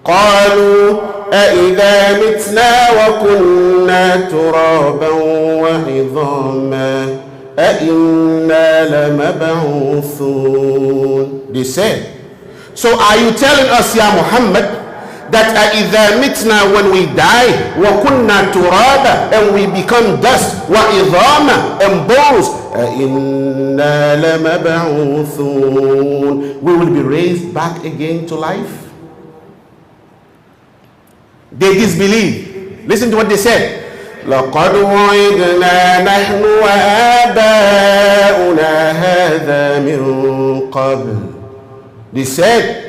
قالوا أإذا متنا وكنا ترابا وعظاما أإنا لمبعوثون. They said, so are you telling us, Ya Muhammad, that أإذا متنا, when we die, وكنا ترابا, and we become dust, وعظاما, and bones, أإنا لمبعوثون, we will be raised back again to life? They disbelieve. Listen to what they said. لقد وعدنا نحن وآباؤنا هذا من قبل. They said,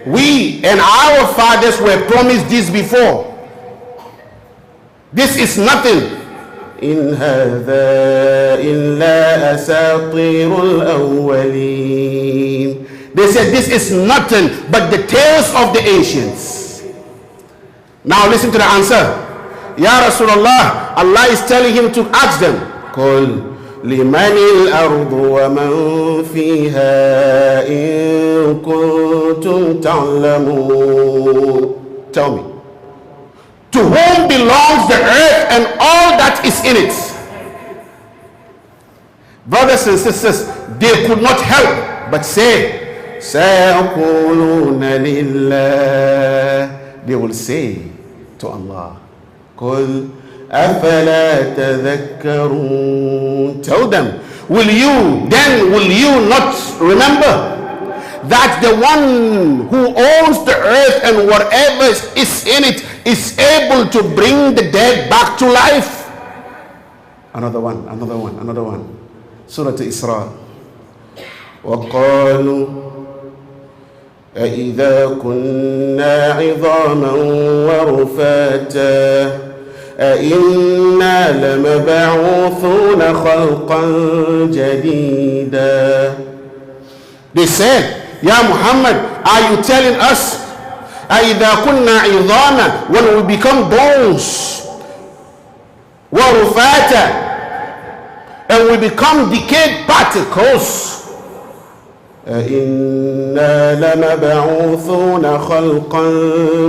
we and our fathers were promised this before. This is nothing. إن هذا إلا أساطير الأولين. They said this is nothing but the tales of the ancients. Now listen to the answer. Ya Rasulullah, Allah is telling him to ask them, قل لمن الأرض ومن فيها إن كنتم تعلمون. Tell me, to whom belongs the earth and all that is in it? Brothers and sisters, they could not help but say, سيقولون لله. They will say to Allah, قل أفلا تذكرون. Tell them, will you not remember that the one who owns the earth and whatever is in it is able to bring the dead back to life? Another one. Surah Isra. وقالوا أإذا كنا عظاما ورفاتا أإنا لمبعوثون خلقا جديدا. They said, Ya Muhammad, are you telling us أإذا كنا عظاما, when we become bones, ورفاتا, and we become decayed particles, إِنَّا لَمَبْعُوثُونَ خَلْقًا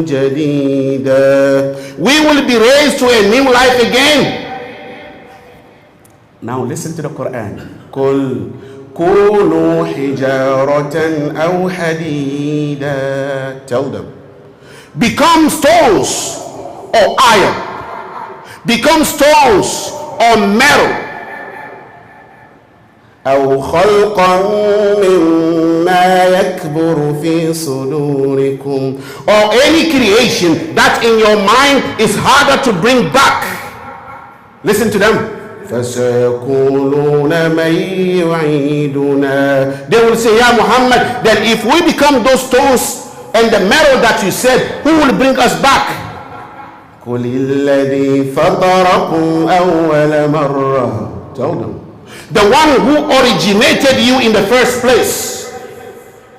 جَدِيدًا, we will be raised to a new life again. Now listen to the Quran. قُلْ كُونُوا حِجَارَةً أَوْ حَدِيدًا. Tell them, become stones or iron, become stones or metal, أو خلقا مما يكبر في صدوركم, or any creation that in your mind is harder to bring back. Listen to them. فسيقولون من يعيدنا. They will say, Ya Muhammad, then if we become those stones and the metal that you said, who will bring us back? قل الذي فطركم أول مرة. Tell them, the one who originated you in the first place.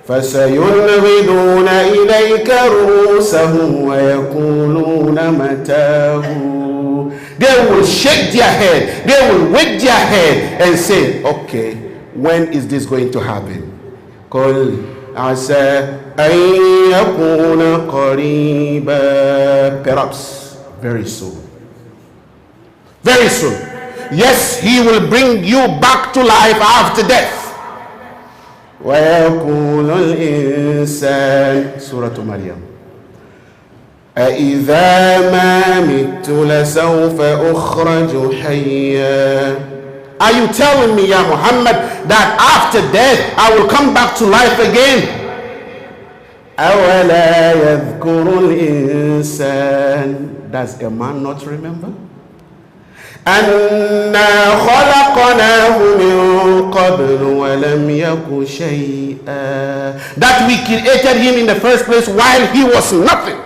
فَسَيُنْغِضُونَ إِلَيْكَ رُؤُوسَهُمْ وَيَقُولُونَ مَتَاهُ. They will shake their head, they will wag their head and say, okay, when is this going to happen? قُلْ عَسَىٰ أَن يَكُونَ قَرِيبًا. Perhaps very soon. Very soon. Yes, he will bring you back to life after death. وَيَقُولُ الْإِنسَانُ. Surah Maryam. أَإِذَا مَا مِتُّ لَسَوْفَ أُخْرَجُ حَيًّا. Are you telling me, Ya Muhammad, that after death I will come back to life again? أَوَلَا يَذْكُرُ الْإِنسَانُ. Does a man not remember? أَنَّا خَلَقْنَاهُ مِنْ قَبْلُ وَلَمْ يَكُ شَيْئًا. That we created him in the first place while he was nothing.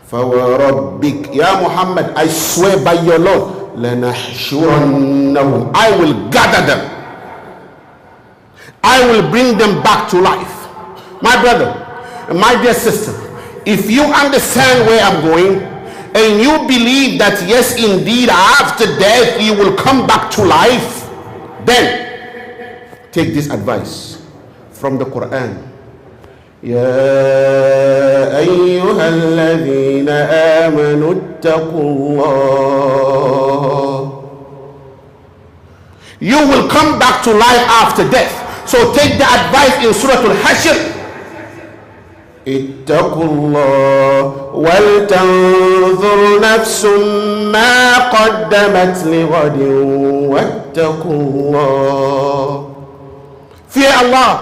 فَوَرَبِّكَ. Ya Muhammad, I swear by your Lord, لَنَحْشُرَنَّهُمْ. I will gather them. I will bring them back to life. My brother, my dear sister, if you understand where I'm going, and you believe that yes indeed after death you will come back to life, then take this advice from the Quran. Ya أيها الذين آمنوا اتقوا الله. You will come back to life after death. So take the advice in Surah Al-Hashr. اتقوا الله ولتنظر نفس ما قدمت لغد واتقوا الله. Fear Allah.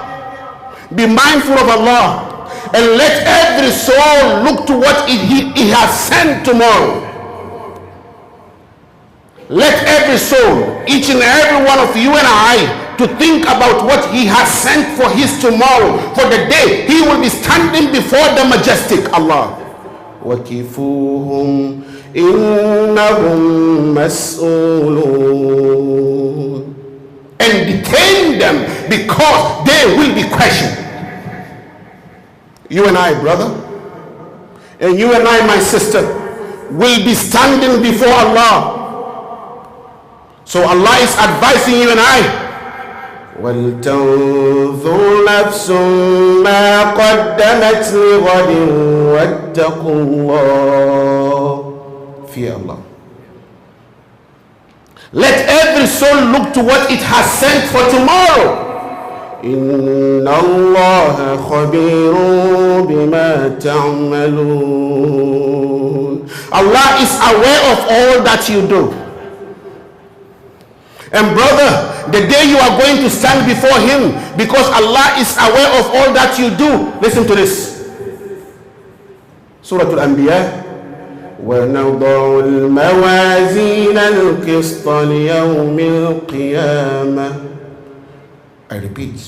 Be mindful of Allah. And let every soul look to what he has sent tomorrow. Let every soul, each and every one of you and I, to think about what he has sent for his tomorrow, for the day he will be standing before the majestic Allah. وَكِفُوهُمْ إِنَّهُمْ مَسْئُولُونَ. And detain them because they will be questioned. You and I, brother, and you and I, my sister, will be standing before Allah. So Allah is advising you and I, وَلْتَنْظُرْ نَفْسٌ مَا قَدَّمَتْ لِغَدٍ وَاتَّقُوا اللَّهَ. Fear Allah. Let every soul look to what it has sent for tomorrow. إِنَّ اللَّهَ خَبِيرٌ بِمَا تَعْمَلُونَ. Allah is aware of all that you do. And brother, the day you are going to stand before him, because Allah is aware of all that you do. Listen to this. Surah Al-Anbiya. وَنَضَعُ الْمَوَازِينَ الْقِسْطَ لِيَوْمِ الْقِيَامَةِ. I repeat,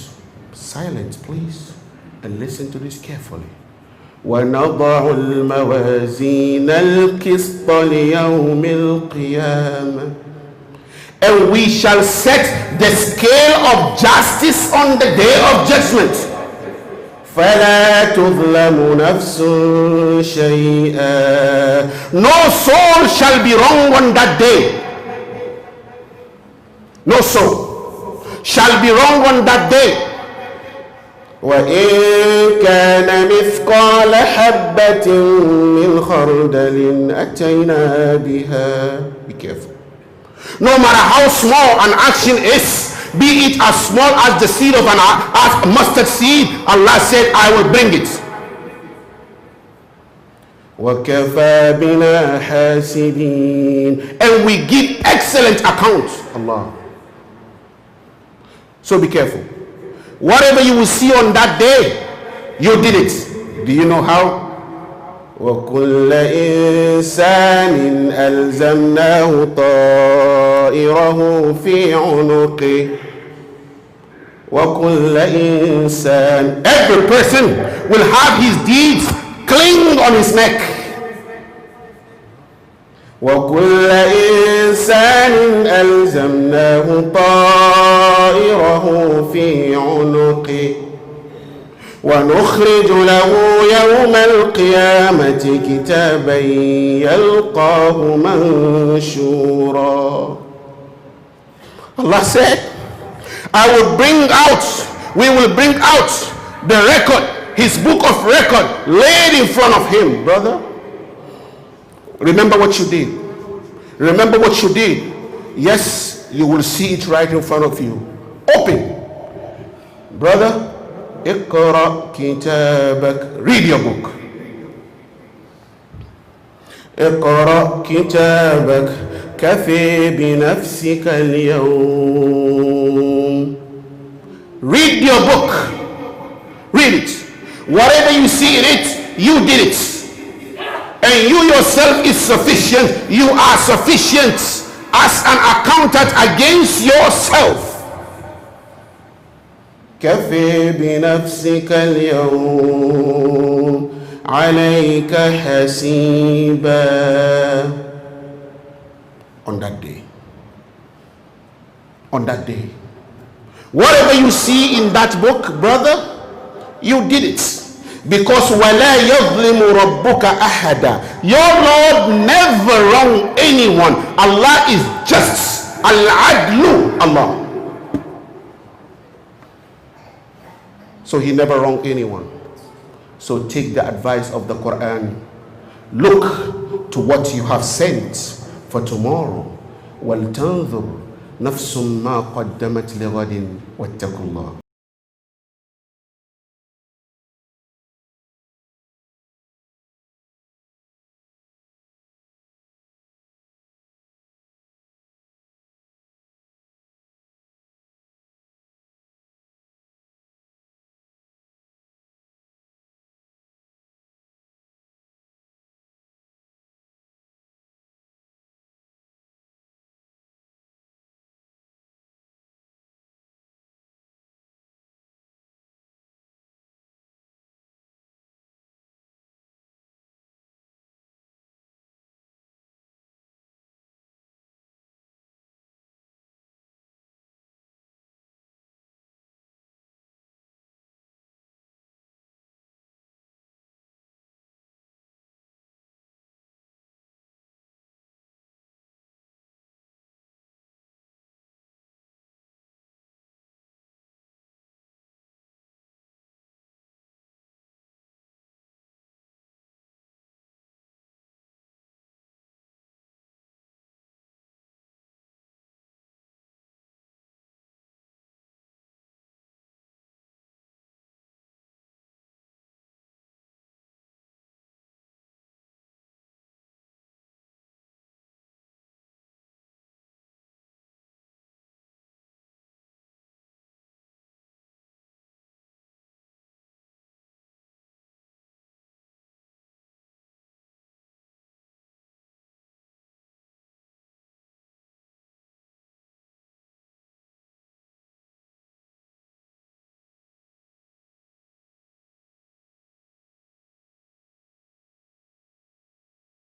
silence please, and listen to this carefully. وَنَضَعُ الْمَوَازِينَ الْقِسْطَ لِيَوْمِ الْقِيَامَةِ. And we shall set the scale of justice on the day of judgment. فَلَا تُظْلَمُ نَفْسٌ شَيْئًا. No soul shall be wrong on that day. No soul shall be wrong on that day. وَإِن كَانَ مِثْقَالَ حَبَّةٍ مِّنْ خَرْدَلٍ أَتَيْنَا بِهَا. Be careful. No matter how small an action is, be it as small as the seed of a mustard seed, Allah said, I will bring it. وَكَفَى بِنَا حَاسِبِينَ. And we give excellent account. Allah. So be careful. Whatever you will see on that day, you did it. Do you know how? وَكُلَّ إِنسَانٍ أَلْزَمْنَاهُ طَائِرَهُ فِي عُنُقِهِ. وَكُلَّ إِنسَانٍ. Every person will have his deeds cling on his neck. وَكُلَّ إِنسَانٍ أَلْزَمْنَاهُ طَائِرَهُ فِي عُنُقِهِ. وَنُخْرِجُ لَهُ يَوْمَ الْقِيَامَةِ كِتَابًا يَلْقَاهُ مَنْشُورًا. Allah said, we will bring out the record, his book of record laid in front of him. Brother, remember what you did. Remember what you did. Yes, you will see it right in front of you. Open. Brother, اقرأ كتابك. Read your book. اقرأ كتابك كفى بنفسك اليوم. Read your book. Read it. Whatever you see in it, you did it. And you yourself is sufficient. You are sufficient as an accountant against yourself. كفى بنفسك اليوم عليك حسيبا. On that day, whatever you see in that book, brother, you did it. Because وَلَا يَظْلِمُ رَبُّكَ أَحَدًا. Your Lord never wrong anyone. Allah is just. Al-Adlu, Allah. So he never wronged anyone. So take the advice of the Quran. Look to what you have sent for tomorrow. وَلْتَنْظُرْ نَفْسٌ مَا قَدَّمَتْ لِغَدٍ وَاتَّقُوا اللَّهَ.